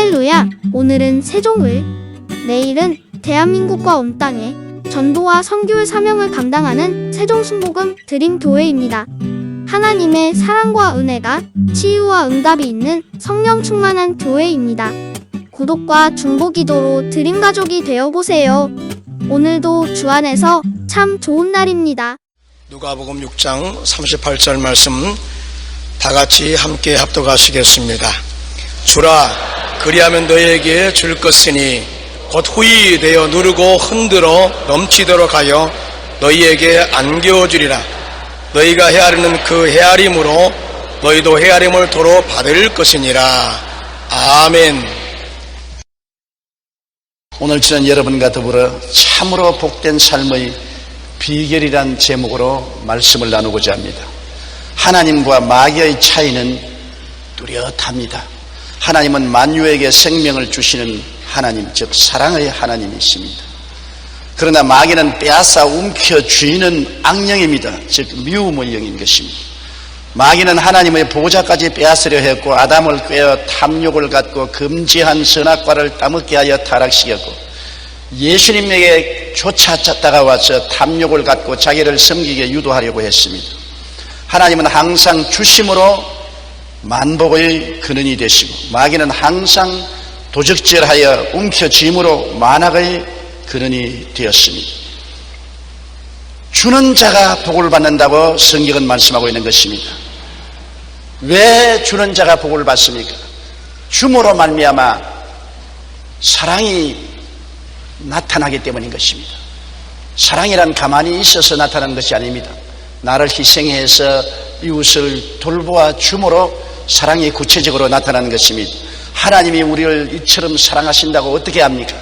할렐루야! 오늘은 세종을, 내일은 대한민국과 온 땅에 전도와 선교의 사명을 감당하는 세종순복음 드림교회입니다. 하나님의 사랑과 은혜가 치유와 응답이 있는 성령 충만한 교회입니다. 구독과 중보기도로 드림가족이 되어보세요. 오늘도 주 안에서 참 좋은 날입니다. 누가복음 6장 38절 말씀 다같이 함께 합독하시겠습니다. 주라, 그리하면 너희에게 줄 것이니 곧 후히 되어 누르고 흔들어 넘치도록 하여 너희에게 안겨주리라. 너희가 헤아리는 그 헤아림으로 너희도 헤아림을 도로 받을 것이니라. 아멘. 오늘 저는 여러분과 더불어 참으로 복된 삶의 비결이란 제목으로 말씀을 나누고자 합니다. 하나님과 마귀의 차이는 뚜렷합니다. 하나님은 만유에게 생명을 주시는 하나님, 즉 사랑의 하나님이십니다. 그러나 마귀는 빼앗아 움켜쥐는 악령입니다. 즉 미움의 영인 것입니다. 마귀는 하나님의 보좌까지 빼앗으려 했고 아담을 꿰어 탐욕을 갖고 금지한 선악과를 따먹게 하여 타락시켰고 예수님에게 쫓아다가 와서 탐욕을 갖고 자기를 섬기게 유도하려고 했습니다. 하나님은 항상 주심으로 만복의 근원이 되시고 마귀는 항상 도적질하여 움켜쥐므로 만악의 근원이 되었습니다. 주는 자가 복을 받는다고 성경은 말씀하고 있는 것입니다. 왜 주는 자가 복을 받습니까? 줌으로 말미암아 사랑이 나타나기 때문인 것입니다. 사랑이란 가만히 있어서 나타나는 것이 아닙니다. 나를 희생해서 이웃을 돌보아 줌으로 사랑이 구체적으로 나타나는 것입니다. 하나님이 우리를 이처럼 사랑하신다고 어떻게 합니까?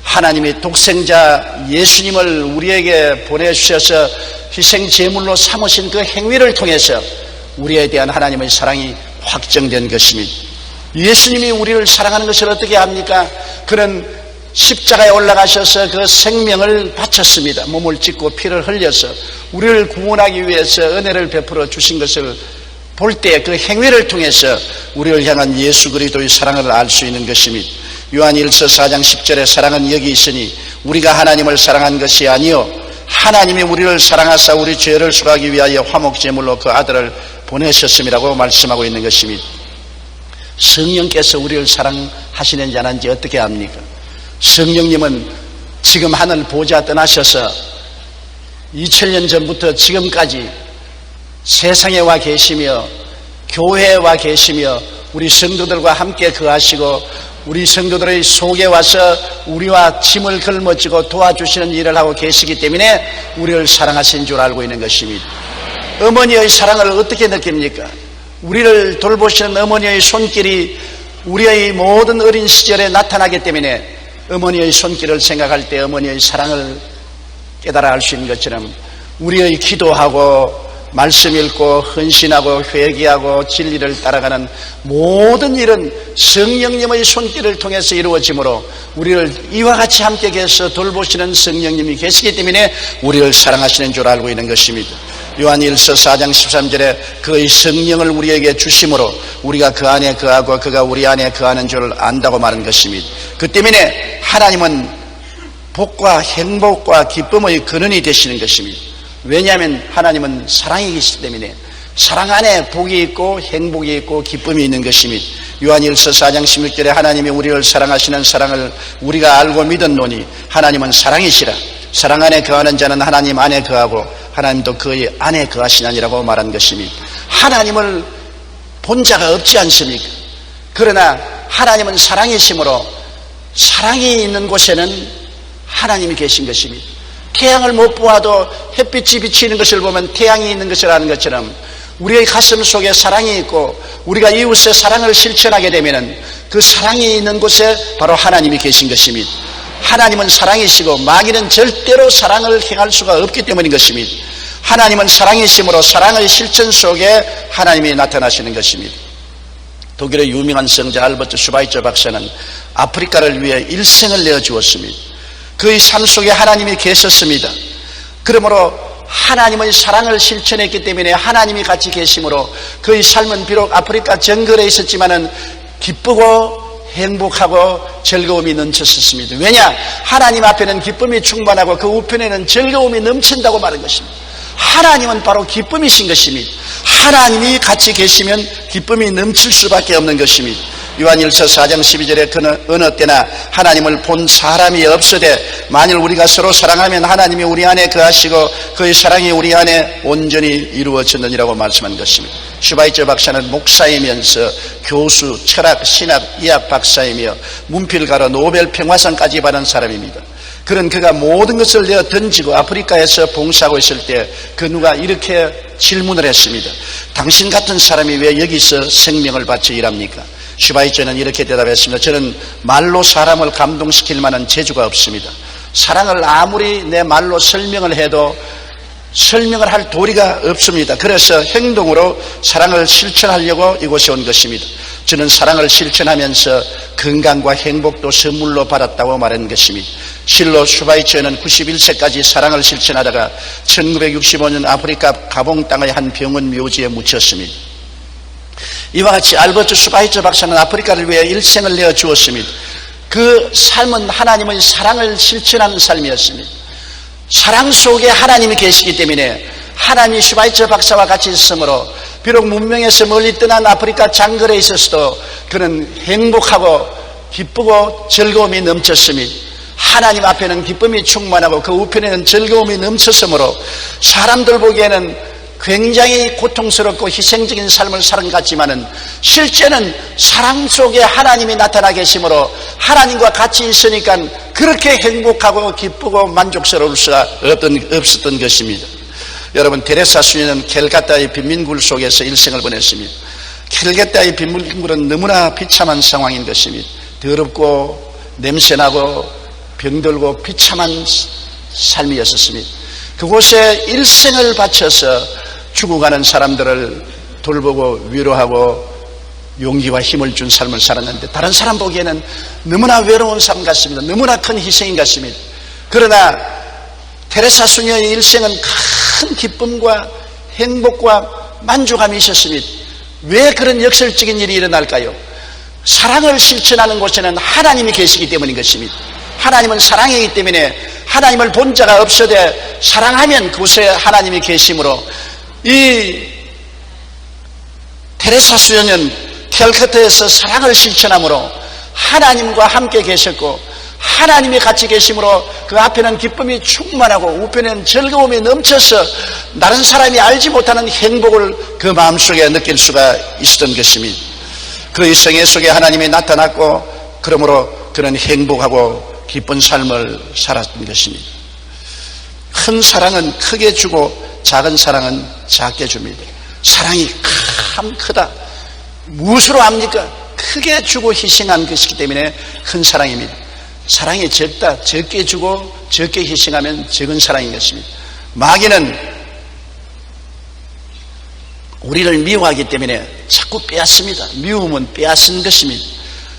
하나님이 독생자 예수님을 우리에게 보내주셔서 희생제물로 삼으신 그 행위를 통해서 우리에 대한 하나님의 사랑이 확정된 것입니다. 예수님이 우리를 사랑하는 것을 어떻게 합니까? 그는 십자가에 올라가셔서 그 생명을 바쳤습니다. 몸을 찢고 피를 흘려서 우리를 구원하기 위해서 은혜를 베풀어 주신 것을 볼 때 그 행위를 통해서 우리를 향한 예수 그리스도의 사랑을 알 수 있는 것입니다. 요한일서 4장 10절에 사랑은 여기 있으니 우리가 하나님을 사랑한 것이 아니요 하나님이 우리를 사랑하사 우리 죄를 속하기 위하여 화목제물로 그 아들을 보내셨음이라고 말씀하고 있는 것입니다. 성령께서 우리를 사랑하시는지 안 하는지 어떻게 압니까? 성령님은 지금 하늘 보좌 떠나셔서 2000년 전부터 지금까지 세상에 와 계시며 교회에 와 계시며 우리 성도들과 함께 거하시고 우리 성도들의 속에 와서 우리와 짐을 걸머쥐고 도와주시는 일을 하고 계시기 때문에 우리를 사랑하신 줄 알고 있는 것입니다. 어머니의 사랑을 어떻게 느낍니까? 우리를 돌보시는 어머니의 손길이 우리의 모든 어린 시절에 나타나기 때문에 어머니의 손길을 생각할 때 어머니의 사랑을 깨달아 알 수 있는 것처럼 우리의 기도하고 말씀 읽고 헌신하고 회개하고 진리를 따라가는 모든 일은 성령님의 손길을 통해서 이루어지므로 우리를 이와 같이 함께 계셔 돌보시는 성령님이 계시기 때문에 우리를 사랑하시는 줄 알고 있는 것입니다. 요한일서 4장 13절에 그의 성령을 우리에게 주심으로 우리가 그 안에 거하고 그가 우리 안에 거하는 줄 안다고 말한 것입니다. 그 때문에 하나님은 복과 행복과 기쁨의 근원이 되시는 것입니다. 왜냐하면 하나님은 사랑이기 때문에 사랑 안에 복이 있고 행복이 있고 기쁨이 있는 것입니다. 요한일서 4장 16절에 하나님이 우리를 사랑하시는 사랑을 우리가 알고 믿었노니 하나님은 사랑이시라. 사랑 안에 거하는 자는 하나님 안에 거하고 하나님도 그의 안에 거하시나니라고 말한 것입니다. 하나님을 본 자가 없지 않습니까? 그러나 하나님은 사랑이시므로 사랑이 있는 곳에는 하나님이 계신 것입니다. 태양을 못 보아도 햇빛이 비치는 것을 보면 태양이 있는 것을 아는 것처럼 우리의 가슴 속에 사랑이 있고 우리가 이웃의 사랑을 실천하게 되면 그 사랑이 있는 곳에 바로 하나님이 계신 것입니다. 하나님은 사랑이시고 마귀는 절대로 사랑을 행할 수가 없기 때문인 것입니다. 하나님은 사랑이시므로 사랑의 실천 속에 하나님이 나타나시는 것입니다. 독일의 유명한 성자 알버트 슈바이처 박사는 아프리카를 위해 일생을 내어주었습니다. 그의 삶 속에 하나님이 계셨습니다. 그러므로 하나님의 사랑을 실천했기 때문에 하나님이 같이 계심으로 그의 삶은 비록 아프리카 정글에 있었지만은 기쁘고 행복하고 즐거움이 넘쳤었습니다. 왜냐? 하나님 앞에는 기쁨이 충만하고 그 우편에는 즐거움이 넘친다고 말한 것입니다. 하나님은 바로 기쁨이신 것입니다. 하나님이 같이 계시면 기쁨이 넘칠 수밖에 없는 것입니다. 요한일서 4장 12절에 어느 때나 하나님을 본 사람이 없으되 만일 우리가 서로 사랑하면 하나님이 우리 안에 거하시고 그의 사랑이 우리 안에 온전히 이루어졌느니라고 말씀한 것입니다. 슈바이처 박사는 목사이면서 교수, 철학, 신학, 의학 박사이며 문필가로 노벨 평화상까지 받은 사람입니다. 그런 그가 모든 것을 내어 던지고 아프리카에서 봉사하고 있을 때 그 누가 이렇게 질문을 했습니다. 당신 같은 사람이 왜 여기서 생명을 바쳐 일합니까? 슈바이처는 이렇게 대답했습니다. 저는 말로 사람을 감동시킬 만한 재주가 없습니다. 사랑을 아무리 내 말로 설명을 해도 설명을 할 도리가 없습니다. 그래서 행동으로 사랑을 실천하려고 이곳에 온 것입니다. 저는 사랑을 실천하면서 건강과 행복도 선물로 받았다고 말한 것입니다. 실로 슈바이처는 91세까지 사랑을 실천하다가 1965년 아프리카 가봉 땅의 한 병원 묘지에 묻혔습니다. 이와 같이 알버트 슈바이처 박사는 아프리카를 위해 일생을 내어 주었습니다. 그 삶은 하나님의 사랑을 실천하는 삶이었습니다. 사랑 속에 하나님이 계시기 때문에 하나님이 슈바이처 박사와 같이 있으므로 비록 문명에서 멀리 떠난 아프리카 장거리에 있었어도 그는 행복하고 기쁘고 즐거움이 넘쳤습니다. 하나님 앞에는 기쁨이 충만하고 그 우편에는 즐거움이 넘쳤으므로 사람들 보기에는 굉장히 고통스럽고 희생적인 삶을 사는 것 같지만은 실제는 사랑 속에 하나님이 나타나 계심으로 하나님과 같이 있으니까 그렇게 행복하고 기쁘고 만족스러울 수가 없었던 것입니다. 여러분, 테레사 수녀는 캘카타의 빈민굴 속에서 일생을 보냈습니다. 캘카타의 빈민굴은 너무나 비참한 상황인 것입니다. 더럽고 냄새나고 병들고 비참한 삶이었습니다. 그곳에 일생을 바쳐서 죽어가는 사람들을 돌보고 위로하고 용기와 힘을 준 삶을 살았는데 다른 사람 보기에는 너무나 외로운 삶 같습니다. 너무나 큰 희생인 같습니다. 그러나 테레사 수녀의 일생은 큰 기쁨과 행복과 만족함이 있었습니다. 왜 그런 역설적인 일이 일어날까요? 사랑을 실천하는 곳에는 하나님이 계시기 때문인 것입니다. 하나님은 사랑이기 때문에 하나님을 본 자가 없어되 사랑하면 그곳에 하나님이 계심으로 이 테레사 수녀는 캘커타에서 사랑을 실천함으로 하나님과 함께 계셨고 하나님이 같이 계심으로 그 앞에는 기쁨이 충만하고 우편에는 즐거움이 넘쳐서 다른 사람이 알지 못하는 행복을 그 마음속에 느낄 수가 있었던 것입니다. 그의 생애 속에 하나님이 나타났고 그러므로 그는 행복하고 기쁜 삶을 살았던 것입니다. 큰 사랑은 크게 주고 작은 사랑은 작게 줍니다. 사랑이 참 크다. 무엇으로 압니까? 크게 주고 희생한 것이기 때문에 큰 사랑입니다. 사랑이 적다. 적게 주고 적게 희생하면 적은 사랑인 것입니다. 마귀는 우리를 미워하기 때문에 자꾸 빼앗습니다. 미움은 빼앗은 것입니다.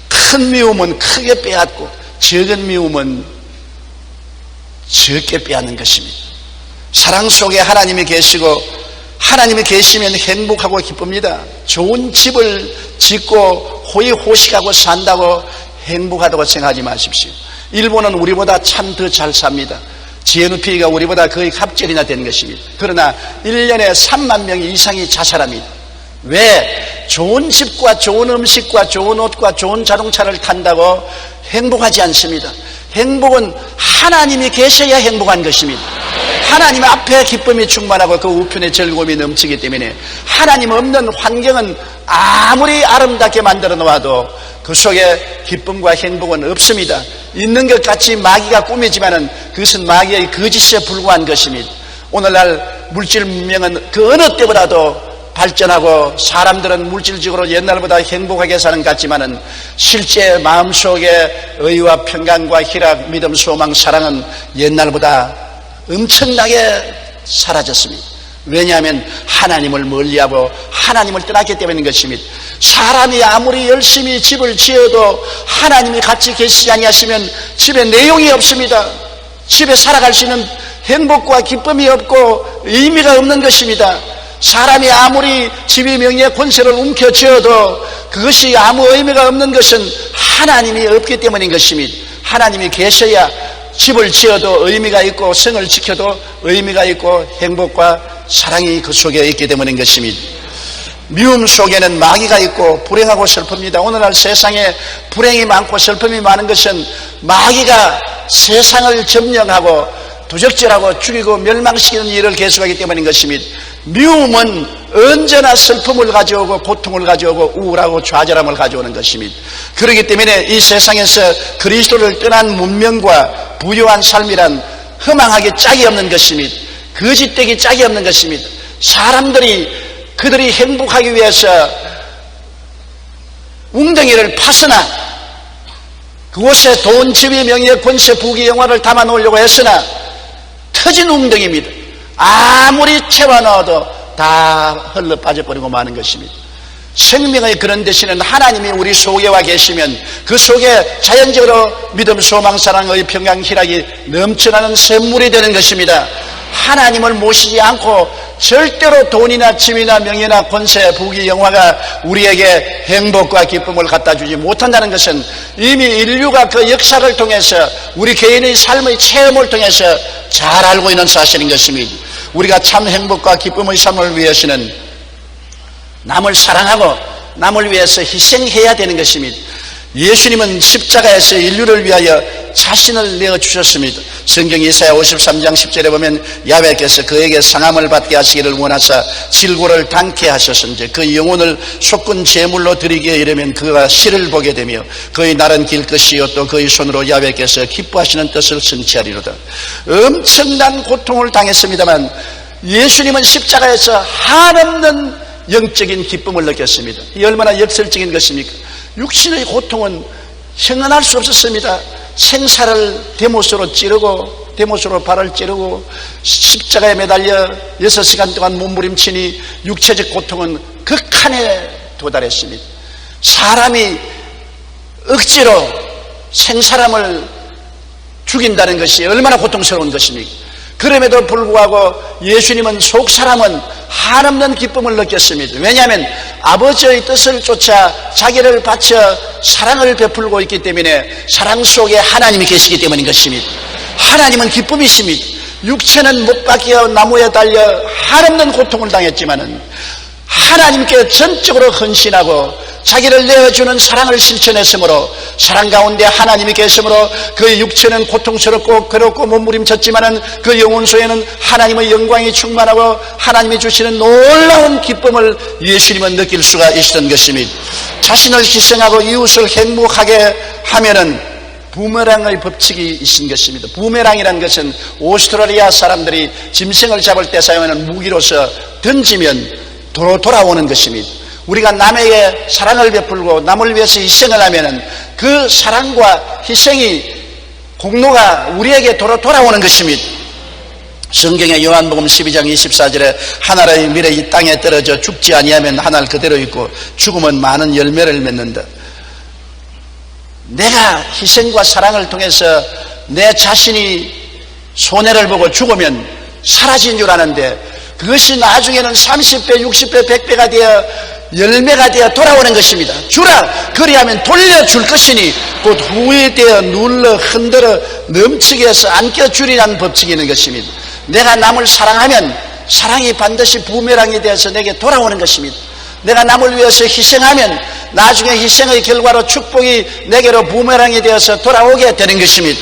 큰 미움은 크게 빼앗고 적은 미움은 적게 빼앗는 것입니다. 사랑 속에 하나님이 계시고 하나님이 계시면 행복하고 기쁩니다. 좋은 집을 짓고 호의호식하고 산다고 행복하다고 생각하지 마십시오. 일본은 우리보다 참 더 잘 삽니다. GNP가 우리보다 거의 갑절이나 되는 것입니다. 그러나 1년에 3만 명 이상이 자살합니다. 왜? 좋은 집과 좋은 음식과 좋은 옷과 좋은 자동차를 탄다고 행복하지 않습니다. 행복은 하나님이 계셔야 행복한 것입니다. 하나님 앞에 기쁨이 충만하고 그 우편에 즐거움이 넘치기 때문에 하나님 없는 환경은 아무리 아름답게 만들어 놓아도 그 속에 기쁨과 행복은 없습니다. 있는 것 같이 마귀가 꾸미지만은 그것은 마귀의 거짓에 불과한 것입니다. 오늘날 물질 문명은 그 어느 때보다도 발전하고 사람들은 물질적으로 옛날보다 행복하게 사는 것 같지만은 실제 마음속에 의와 평강과 희락, 믿음, 소망, 사랑은 옛날보다 엄청나게 사라졌습니다. 왜냐하면 하나님을 멀리하고 하나님을 떠났기 때문인 것입니다. 사람이 아무리 열심히 집을 지어도 하나님이 같이 계시지 아니하시면 집에 내용이 없습니다. 집에 살아갈 수 있는 행복과 기쁨이 없고 의미가 없는 것입니다. 사람이 아무리 지위 명예 권세를 움켜쥐어도 그것이 아무 의미가 없는 것은 하나님이 없기 때문인 것입니다. 하나님이 계셔야 집을 지어도 의미가 있고 성을 지켜도 의미가 있고 행복과 사랑이 그 속에 있기 때문인 것입니다. 미움 속에는 마귀가 있고 불행하고 슬픕니다. 오늘날 세상에 불행이 많고 슬픔이 많은 것은 마귀가 세상을 점령하고 도적질하고 죽이고 멸망시키는 일을 계속하기 때문인 것입니다. 미움은 언제나 슬픔을 가져오고 고통을 가져오고 우울하고 좌절함을 가져오는 것입니다. 그렇기 때문에 이 세상에서 그리스도를 떠난 문명과 부유한 삶이란 허망하기 짝이 없는 것입니다. 거짓되기 짝이 없는 것입니다. 사람들이 그들이 행복하기 위해서 웅덩이를 파서나 그곳에 돈, 지위, 명예, 권세, 부귀, 영화를 담아 놓으려고 했으나 터진 웅덩이입니다. 아무리 채워 넣어도 다 흘러 빠져버리고 마는 것입니다. 생명의 그런 대신은 하나님이 우리 속에 와 계시면 그 속에 자연적으로 믿음, 소망, 사랑의 평강, 희락이 넘쳐나는 샘물이 되는 것입니다. 하나님을 모시지 않고 절대로 돈이나 지위나 명예나 권세, 부귀, 영화가 우리에게 행복과 기쁨을 갖다 주지 못한다는 것은 이미 인류가 그 역사를 통해서 우리 개인의 삶의 체험을 통해서 잘 알고 있는 사실인 것입니다. 우리가 참 행복과 기쁨의 삶을 위해서는 남을 사랑하고 남을 위해서 희생해야 되는 것입니다. 예수님은 십자가에서 인류를 위하여 자신을 내어주셨습니다. 성경 이사야 53장 10절에 보면 야훼께서 그에게 상함을 받게 하시기를 원하사 질고를 당케 하셨은지 그 영혼을 속군 제물로 드리기에 이르면 그가 실을 보게 되며 그의 날은 길 것이요 또 그의 손으로 야훼께서 기뻐하시는 뜻을 성취하리로다. 엄청난 고통을 당했습니다만 예수님은 십자가에서 한없는 영적인 기쁨을 느꼈습니다. 이 얼마나 역설적인 것입니까? 육신의 고통은 형언할 수 없었습니다. 생사를 대못으로 찌르고 대못으로 발을 찌르고 십자가에 매달려 6시간 동안 몸부림치니 육체적 고통은 극한에 도달했습니다. 사람이 억지로 생사람을 죽인다는 것이 얼마나 고통스러운 것입니까? 그럼에도 불구하고 예수님은 속사람은 한없는 기쁨을 느꼈습니다. 왜냐하면 아버지의 뜻을 쫓아 자기를 바쳐 사랑을 베풀고 있기 때문에 사랑 속에 하나님이 계시기 때문인 것입니다. 하나님은 기쁨이십니다. 육체는 못 박혀 나무에 달려 한없는 고통을 당했지만은 하나님께 전적으로 헌신하고 자기를 내어주는 사랑을 실천했으므로 사랑 가운데 하나님이 계시므로 그 육체는 고통스럽고 괴롭고 몸부림쳤지만은 그 영혼 속에는 하나님의 영광이 충만하고 하나님이 주시는 놀라운 기쁨을 예수님은 느낄 수가 있었던 것입니다. 자신을 희생하고 이웃을 행복하게 하면은 부메랑의 법칙이 있는 것입니다. 부메랑이라는 것은 오스트라리아 사람들이 짐승을 잡을 때 사용하는 무기로서 던지면 도로 돌아오는 것입니다. 우리가 남에게 사랑을 베풀고 남을 위해서 희생을 하면은 그 사랑과 희생이 공로가 우리에게 도로 돌아오는 것입니다. 성경의 요한복음 12장 24절에 하나의 밀에 이 땅에 떨어져 죽지 아니하면 하늘 그대로 있고 죽으면 많은 열매를 맺는다. 내가 희생과 사랑을 통해서 내 자신이 손해를 보고 죽으면 사라진 줄 아는데 그것이 나중에는 30배, 60배, 100배가 되어 열매가 되어 돌아오는 것입니다. 주라 그리하면 돌려줄 것이니 곧 후회되어 눌러 흔들어 넘치게 해서 안겨주리라는 법칙이 있는 것입니다. 내가 남을 사랑하면 사랑이 반드시 부메랑이 되어서 내게 돌아오는 것입니다. 내가 남을 위해서 희생하면 나중에 희생의 결과로 축복이 내게로 부메랑이 되어서 돌아오게 되는 것입니다.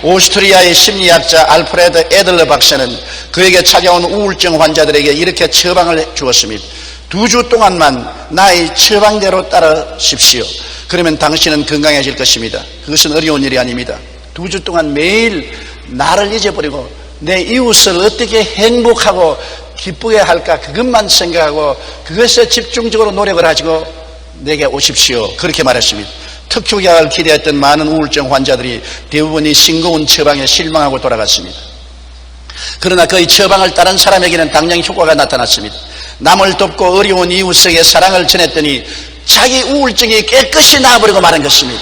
오스트리아의 심리학자 알프레드 에들러 박사는 그에게 찾아온 우울증 환자들에게 이렇게 처방을 주었습니다. 2주 동안만 나의 처방대로 따르십시오. 그러면 당신은 건강해질 것입니다. 그것은 어려운 일이 아닙니다. 2주 동안 매일 나를 잊어버리고 내 이웃을 어떻게 행복하고 기쁘게 할까 그것만 생각하고 그것에 집중적으로 노력을 하시고 내게 오십시오. 그렇게 말했습니다. 특효약을 기대했던 많은 우울증 환자들이 대부분이 싱거운 처방에 실망하고 돌아갔습니다. 그러나 그의 처방을 따른 사람에게는 당장 효과가 나타났습니다. 남을 돕고 어려운 이웃에게 사랑을 전했더니 자기 우울증이 깨끗이 나아버리고 마는 것입니다.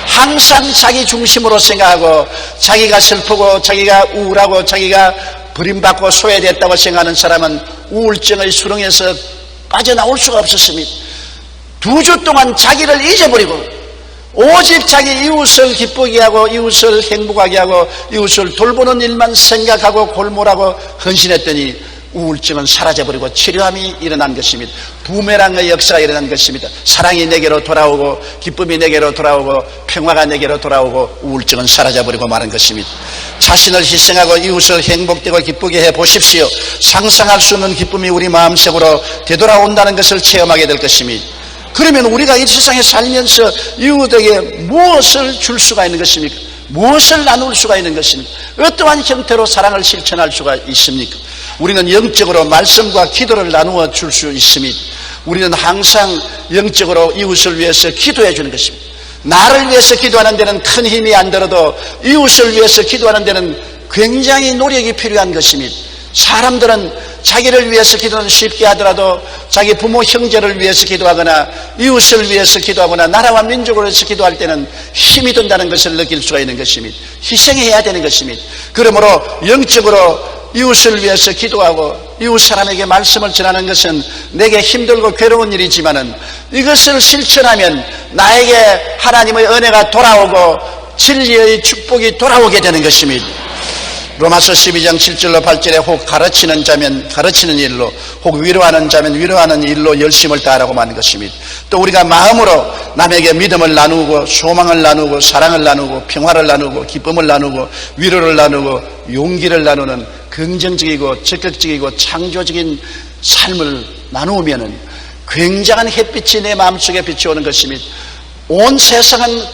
항상 자기 중심으로 생각하고 자기가 슬프고 자기가 우울하고 자기가 버림받고 소외됐다고 생각하는 사람은 우울증의 수렁에서 빠져나올 수가 없었습니다. 두 주 동안 자기를 잊어버리고 오직 자기 이웃을 기쁘게 하고 이웃을 행복하게 하고 이웃을 돌보는 일만 생각하고 골몰하고 헌신했더니 우울증은 사라져버리고 치료함이 일어난 것입니다. 부메랑의 역사가 일어난 것입니다. 사랑이 내게로 돌아오고 기쁨이 내게로 돌아오고 평화가 내게로 돌아오고 우울증은 사라져버리고 마는 것입니다. 자신을 희생하고 이웃을 행복되고 기쁘게 해보십시오. 상상할 수 없는 기쁨이 우리 마음속으로 되돌아온다는 것을 체험하게 될 것입니다. 그러면 우리가 이 세상에 살면서 이웃에게 무엇을 줄 수가 있는 것입니까? 무엇을 나눌 수가 있는 것입니까? 어떠한 형태로 사랑을 실천할 수가 있습니까? 우리는 영적으로 말씀과 기도를 나누어 줄 수 있습니다. 우리는 항상 영적으로 이웃을 위해서 기도해 주는 것입니다. 나를 위해서 기도하는 데는 큰 힘이 안 들어도 이웃을 위해서 기도하는 데는 굉장히 노력이 필요한 것입니다. 사람들은 자기를 위해서 기도는 쉽게 하더라도 자기 부모 형제를 위해서 기도하거나 이웃을 위해서 기도하거나 나라와 민족을 위해서 기도할 때는 힘이 든다는 것을 느낄 수가 있는 것입니다. 희생해야 되는 것입니다. 그러므로 영적으로 이웃을 위해서 기도하고 이웃 사람에게 말씀을 전하는 것은 내게 힘들고 괴로운 일이지만은 이것을 실천하면 나에게 하나님의 은혜가 돌아오고 진리의 축복이 돌아오게 되는 것입니다. 로마서 12장 7절로 8절에 혹 가르치는 자면 가르치는 일로 혹 위로하는 자면 위로하는 일로 열심을 다하라고 말하는 것입니다. 또 우리가 마음으로 남에게 믿음을 나누고 소망을 나누고 사랑을 나누고 평화를 나누고 기쁨을 나누고 위로를 나누고 용기를 나누는 긍정적이고 적극적이고 창조적인 삶을 나누면은 굉장한 햇빛이 내 마음속에 비추오는 것입니다. 온 세상은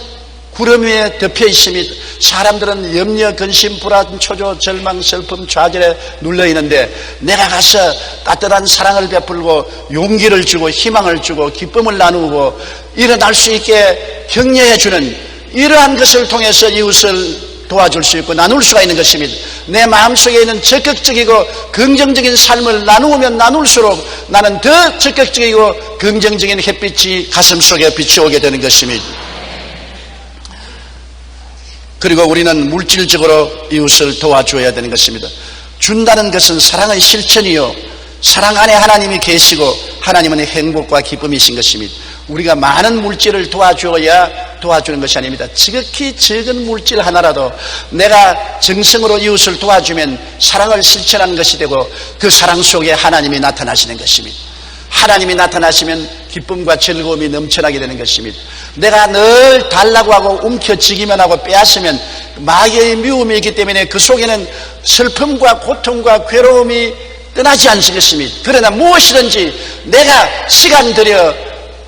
구름 위에 덮여 있습니다. 사람들은 염려, 근심, 불안, 초조, 절망, 슬픔, 좌절에 눌려 있는데 내가 가서 따뜻한 사랑을 베풀고 용기를 주고 희망을 주고 기쁨을 나누고 일어날 수 있게 격려해 주는 이러한 것을 통해서 이웃을 도와줄 수 있고 나눌 수가 있는 것입니다. 내 마음속에 있는 적극적이고 긍정적인 삶을 나누면 나눌수록 나는 더 적극적이고 긍정적인 햇빛이 가슴 속에 비추오게 되는 것입니다. 그리고 우리는 물질적으로 이웃을 도와줘야 되는 것입니다. 준다는 것은 사랑의 실천이요 사랑 안에 하나님이 계시고 하나님은 행복과 기쁨이신 것입니다. 우리가 많은 물질을 도와줘야 도와주는 것이 아닙니다. 지극히 적은 물질 하나라도 내가 정성으로 이웃을 도와주면 사랑을 실천하는 것이 되고 그 사랑 속에 하나님이 나타나시는 것입니다. 하나님이 나타나시면 기쁨과 즐거움이 넘쳐나게 되는 것입니다. 내가 늘 달라고 하고 움켜쥐기만 하고 빼앗으면 마귀의 미움이 있기 때문에 그 속에는 슬픔과 고통과 괴로움이 떠나지 않습니다. 그러나 무엇이든지 내가 시간 들여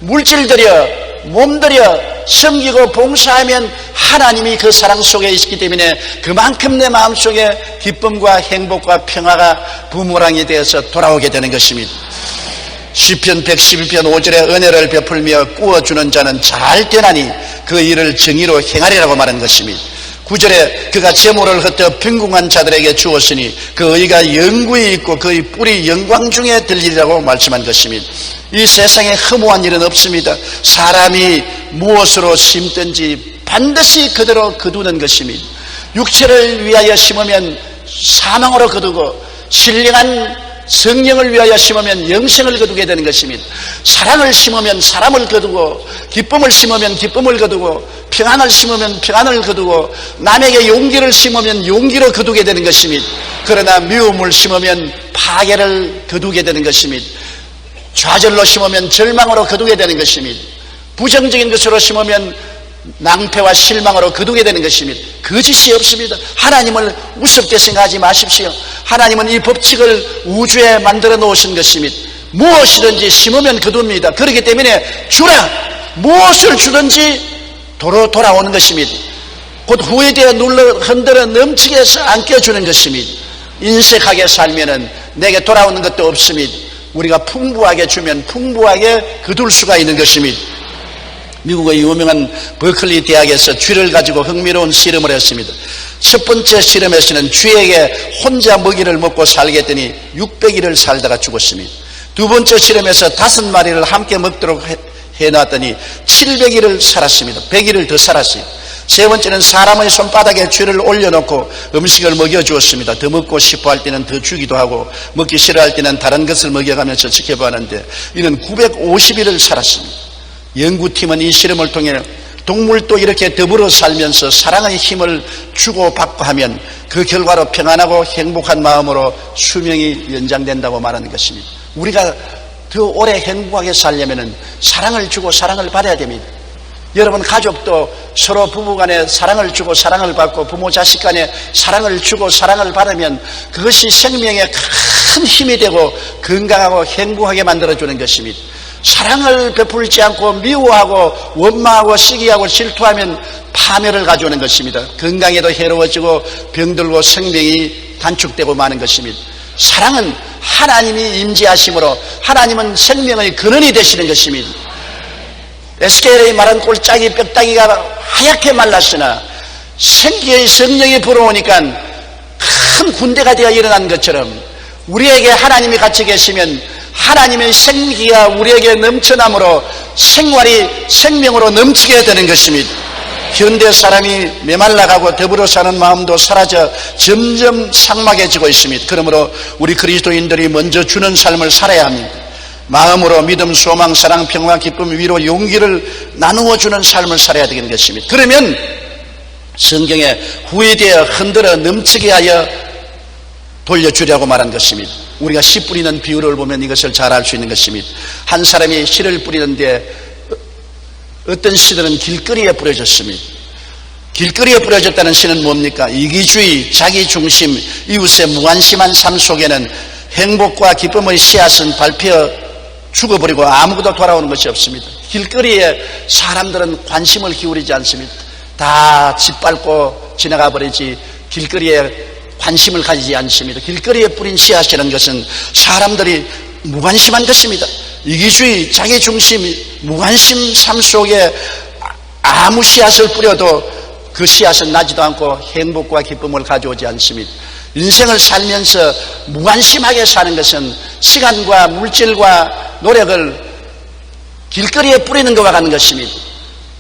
물질 들여 몸 들여 섬기고 봉사하면 하나님이 그 사랑 속에 있기 때문에 그만큼 내 마음속에 기쁨과 행복과 평화가 부모랑이 되어서 돌아오게 되는 것입니다. 시편 112편 5절에 은혜를 베풀며 꾸어주는 자는 잘 되나니 그 일을 정의로 행하리라고 말한 것입니다. 9절에 그가 재물을 흩어 빈궁한 자들에게 주었으니 그 의가 영구히 있고 그의 뿔이 영광 중에 들리리라고 말씀한 것입니다. 이 세상에 허무한 일은 없습니다. 사람이 무엇으로 심든지 반드시 그대로 거두는 것입니다. 육체를 위하여 심으면 사망으로 거두고 신령한 성령을 위하여 심으면 영생을 거두게 되는 것입니다. 사랑을 심으면 사람을 거두고 기쁨을 심으면 기쁨을 거두고 평안을 심으면 평안을 거두고 남에게 용기를 심으면 용기로 거두게 되는 것입니다. 그러나 미움을 심으면 파괴를 거두게 되는 것입니다. 좌절로 심으면 절망으로 거두게 되는 것입니다. 부정적인 것으로 심으면 낭패와 실망으로 거두게 되는 것입니다. 거짓이 없습니다. 하나님을 우습게 생각하지 마십시오. 하나님은 이 법칙을 우주에 만들어 놓으신 것입니다. 무엇이든지 심으면 거둡니다. 그렇기 때문에 주라 무엇을 주든지 도로 돌아오는 것입니다. 곧 후회되어 눌러 흔들어 넘치게 해서 안겨주는 것입니다. 인색하게 살면은 내게 돌아오는 것도 없습니다. 우리가 풍부하게 주면 풍부하게 거둘 수가 있는 것입니다. 미국의 유명한 버클리 대학에서 쥐를 가지고 흥미로운 실험을 했습니다. 첫 번째 실험에서는 쥐에게 혼자 먹이를 먹고 살게 했더니 600일을 살다가 죽었습니다. 두 번째 실험에서 5마리를 함께 먹도록 해놨더니 700일을 살았습니다. 100일을 더 살았어요. 세 번째는 사람의 손바닥에 쥐를 올려놓고 음식을 먹여주었습니다. 더 먹고 싶어 할 때는 더 주기도 하고 먹기 싫어할 때는 다른 것을 먹여가면서 지켜보았는데 이는 950일을 살았습니다. 연구팀은 이 실험을 통해 동물도 이렇게 더불어 살면서 사랑의 힘을 주고받고 하면 그 결과로 평안하고 행복한 마음으로 수명이 연장된다고 말하는 것입니다. 우리가 더 오래 행복하게 살려면 사랑을 주고 사랑을 받아야 됩니다. 여러분 가족도 서로 부부간에 사랑을 주고 사랑을 받고 부모 자식 간에 사랑을 주고 사랑을 받으면 그것이 생명에 큰 힘이 되고 건강하고 행복하게 만들어주는 것입니다. 사랑을 베풀지 않고 미워하고 원망하고 시기하고 질투하면 파멸을 가져오는 것입니다. 건강에도 해로워지고 병들고 생명이 단축되고 마는 것입니다. 사랑은 하나님이 임재하심으로 하나님은 생명의 근원이 되시는 것입니다. 에스겔의 말한 꼴짝이 뼈다귀가 하얗게 말랐으나 생기의 성령이 불어오니까 큰 군대가 되어 일어난 것처럼 우리에게 하나님이 같이 계시면 하나님의 생기가 우리에게 넘쳐남으로 생활이 생명으로 넘치게 되는 것입니다. 현대 사람이 메말라가고 더불어 사는 마음도 사라져 점점 삭막해지고 있습니다. 그러므로 우리 그리스도인들이 먼저 주는 삶을 살아야 합니다. 마음으로 믿음, 소망, 사랑, 평화, 기쁨, 위로, 용기를 나누어 주는 삶을 살아야 되는 것입니다. 그러면 성경에 후회되어 흔들어 넘치게 하여 돌려주려고 말한 것입니다. 우리가 씨 뿌리는 비유를 보면 이것을 잘 알 수 있는 것입니다. 한 사람이 씨를 뿌리는데 어떤 씨들은 길거리에 뿌려졌습니다. 길거리에 뿌려졌다는 씨는 뭡니까? 이기주의, 자기중심, 이웃의 무관심한 삶 속에는 행복과 기쁨의 씨앗은 밟혀 죽어버리고 아무것도 돌아오는 것이 없습니다. 길거리에 사람들은 관심을 기울이지 않습니다. 다 짓밟고 지나가 버리지 길거리에 관심을 가지지 않습니다. 길거리에 뿌린 씨앗이라는 것은 사람들이 무관심한 것입니다. 이기주의, 자기중심, 무관심 삶 속에 아무 씨앗을 뿌려도 그 씨앗은 나지도 않고 행복과 기쁨을 가져오지 않습니다. 인생을 살면서 무관심하게 사는 것은 시간과 물질과 노력을 길거리에 뿌리는 것과 같은 것입니다.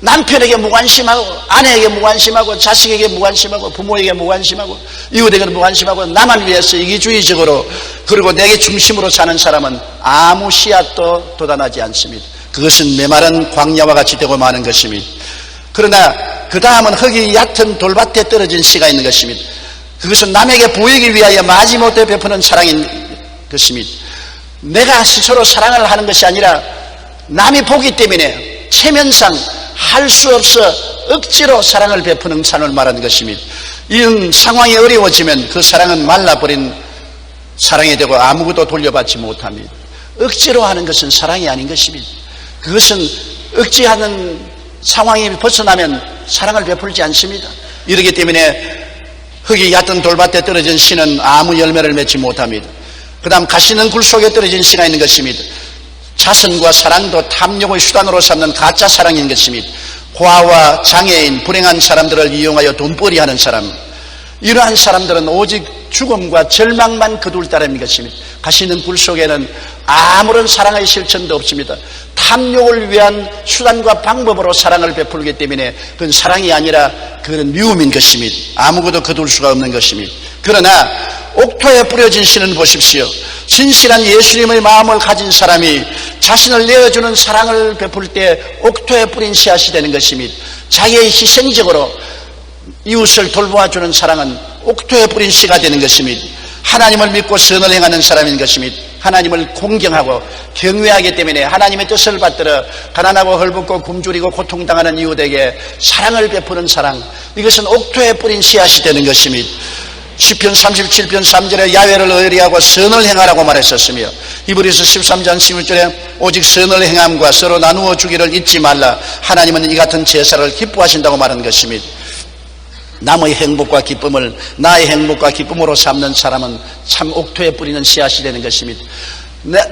남편에게 무관심하고 아내에게 무관심하고 자식에게 무관심하고 부모에게 무관심하고 이웃에게 무관심하고 나만 위해서 이기주의적으로 그리고 내게 중심으로 사는 사람은 아무 씨앗도 돋아나지 않습니다. 그것은 메마른 광야와 같이 되고 마는 것입니다. 그러나 그 다음은 흙이 얕은 돌밭에 떨어진 씨가 있는 것입니다. 그것은 남에게 보이기 위하여 마지못해 베푸는 사랑인 것입니다. 내가 스스로 사랑을 하는 것이 아니라 남이 보기 때문에 체면상 할 수 없어 억지로 사랑을 베푸는 삶을 말하는 것입니다. 이런 상황이 어려워지면 그 사랑은 말라버린 사랑이 되고 아무것도 돌려받지 못합니다. 억지로 하는 것은 사랑이 아닌 것입니다. 그것은 억지하는 상황이 벗어나면 사랑을 베풀지 않습니다. 이러기 때문에 흙이 얕은 돌밭에 떨어진 씨는 아무 열매를 맺지 못합니다. 그 다음 가시는 굴 속에 떨어진 씨가 있는 것입니다. 자선과 사랑도 탐욕의 수단으로 삼는 가짜 사랑인 것입니다. 고아와 장애인, 불행한 사람들을 이용하여 돈벌이 하는 사람, 이러한 사람들은 오직 죽음과 절망만 거둘 따름인 것입니다. 가시는 굴 속에는 아무런 사랑의 실천도 없습니다. 탐욕을 위한 수단과 방법으로 사랑을 베풀기 때문에 그건 사랑이 아니라 그건 미움인 것입니다. 아무것도 거둘 수가 없는 것입니다. 그러나 옥토에 뿌려진 씨는 보십시오. 진실한 예수님의 마음을 가진 사람이 자신을 내어주는 사랑을 베풀 때 옥토에 뿌린 씨앗이 되는 것입니다. 자기의 희생적으로 이웃을 돌보아주는 사랑은 옥토에 뿌린 씨가 되는 것입니다. 하나님을 믿고 선을 행하는 사람인 것입니다. 하나님을 공경하고 경외하기 때문에 하나님의 뜻을 받들어 가난하고 헐벗고 굶주리고 고통당하는 이웃에게 사랑을 베푸는 사랑, 이것은 옥토에 뿌린 씨앗이 되는 것입니다. 시편 37편 3절에 야훼를 의리하고 선을 행하라고 말했었으며 히브리서 13장 16절에 오직 선을 행함과 서로 나누어 주기를 잊지 말라. 하나님은 이 같은 제사를 기뻐하신다고 말하는 것입니다. 남의 행복과 기쁨을 나의 행복과 기쁨으로 삼는 사람은 참 옥토에 뿌리는 씨앗이 되는 것입니다.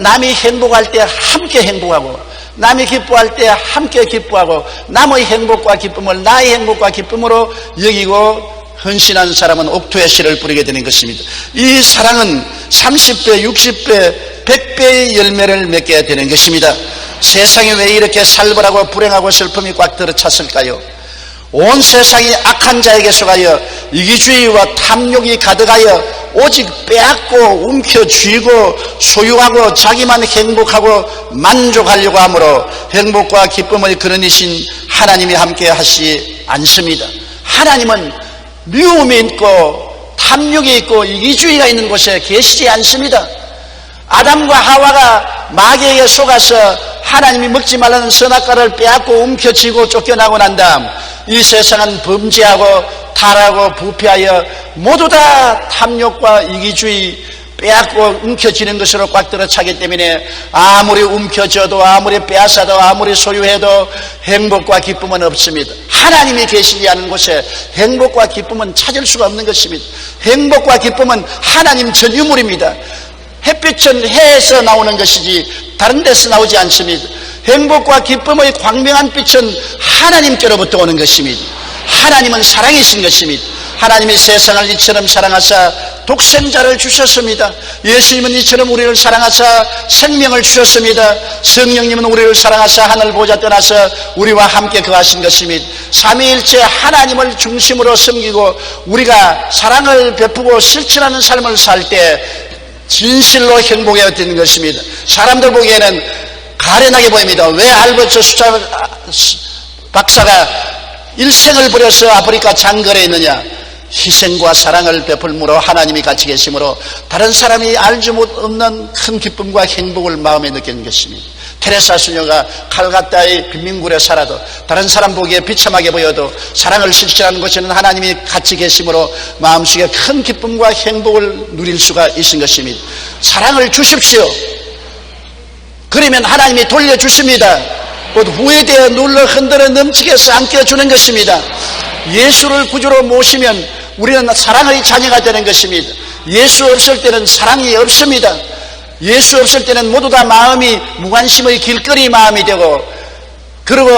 남이 행복할 때 함께 행복하고 남이 기뻐할 때 함께 기뻐하고 남의 행복과 기쁨을 나의 행복과 기쁨으로 여기고 헌신한 사람은 옥토의 씨를 뿌리게 되는 것입니다. 이 사랑은 30배, 60배, 100배의 열매를 맺게 되는 것입니다. 세상이 왜 이렇게 살벌하고 불행하고 슬픔이 꽉 들어찼을까요? 온 세상이 악한 자에게 속하여 이기주의와 탐욕이 가득하여 오직 빼앗고 움켜쥐고 소유하고 자기만 행복하고 만족하려고 하므로 행복과 기쁨을 그러니신 하나님이 함께 하시지 않습니다. 하나님은 미움이 있고 탐욕이 있고 이기주의가 있는 곳에 계시지 않습니다. 아담과 하와가 마귀에게 속아서 하나님이 먹지 말라는 선악과를 빼앗고 움켜쥐고 쫓겨나고 난 다음 이 세상은 범죄하고 타락하고 부패하여 모두 다 탐욕과 이기주의 빼앗고 움켜쥐는 것으로 꽉 들어차기 때문에 아무리 움켜쥐어도 아무리 빼앗아도 아무리 소유해도 행복과 기쁨은 없습니다. 하나님이 계시지 않은 곳에 행복과 기쁨은 찾을 수가 없는 것입니다. 행복과 기쁨은 하나님 전 유물입니다. 햇빛은 해에서 나오는 것이지 다른 데서 나오지 않습니다. 행복과 기쁨의 광명한 빛은 하나님께로부터 오는 것입니다. 하나님은 사랑이신 것입니다. 하나님이 세상을 이처럼 사랑하사 독생자를 주셨습니다. 예수님은 이처럼 우리를 사랑하사 생명을 주셨습니다. 성령님은 우리를 사랑하사 하늘 보좌 떠나서 우리와 함께 거하신 것입니다. 삼위일체 하나님을 중심으로 섬기고 우리가 사랑을 베푸고 실천하는 삶을 살 때 진실로 행복해지는 것입니다. 사람들 보기에는 가련하게 보입니다. 왜 알버트 수자 박사가 일생을 버려서 아프리카 장거리에 있느냐? 희생과 사랑을 베풀므로 하나님이 같이 계심으로 다른 사람이 알지 못없는 큰 기쁨과 행복을 마음에 느끼는 것입니다. 테레사 수녀가 칼가타의 빈민굴에 살아도 다른 사람 보기에 비참하게 보여도 사랑을 실천하는 곳에는 하나님이 같이 계심으로 마음속에 큰 기쁨과 행복을 누릴 수가 있는 것입니다. 사랑을 주십시오. 그러면 하나님이 돌려주십니다. 곧 후회되어 눌러 흔들어 넘치게 해서 안겨주는 것입니다. 예수를 구주로 모시면 우리는 사랑의 자녀가 되는 것입니다. 예수 없을 때는 사랑이 없습니다. 예수 없을 때는 모두 다 마음이 무관심의 길거리 마음이 되고, 그리고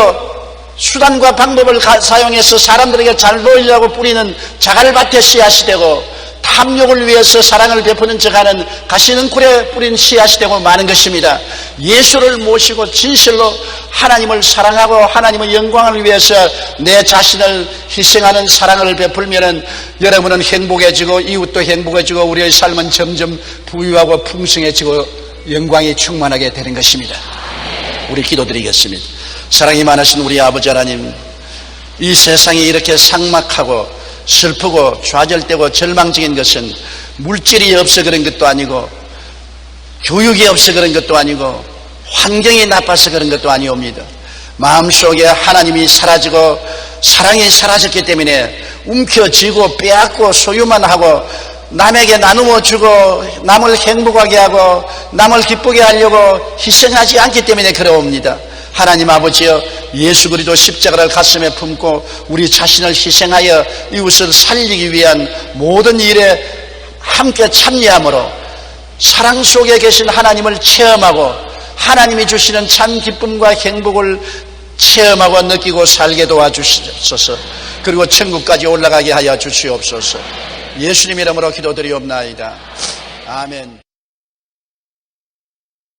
수단과 방법을 사용해서 사람들에게 잘 보이려고 뿌리는 자갈밭에 씨앗이 되고, 탐욕을 위해서 사랑을 베푸는 척하는 가시능굴에 뿌린 씨앗이 되고 많은 것입니다. 예수를 모시고 진실로 하나님을 사랑하고 하나님의 영광을 위해서 내 자신을 희생하는 사랑을 베풀면은 여러분은 행복해지고 이웃도 행복해지고 우리의 삶은 점점 부유하고 풍성해지고 영광이 충만하게 되는 것입니다. 우리 기도드리겠습니다. 사랑이 많으신 우리 아버지 하나님, 이 세상이 이렇게 삭막하고 슬프고 좌절되고 절망적인 것은 물질이 없어 그런 것도 아니고 교육이 없어 그런 것도 아니고 환경이 나빠서 그런 것도 아니옵니다. 마음속에 하나님이 사라지고 사랑이 사라졌기 때문에 움켜쥐고 빼앗고 소유만 하고 남에게 나누어 주고 남을 행복하게 하고 남을 기쁘게 하려고 희생하지 않기 때문에 그러옵니다. 하나님 아버지여, 예수 그리스도 십자가를 가슴에 품고 우리 자신을 희생하여 이웃을 살리기 위한 모든 일에 함께 참여함으로 사랑 속에 계신 하나님을 체험하고 하나님이 주시는 참 기쁨과 행복을 체험하고 느끼고 살게 도와주시옵소서. 그리고 천국까지 올라가게 하여 주시옵소서. 예수님 이름으로 기도드리옵나이다. 아멘.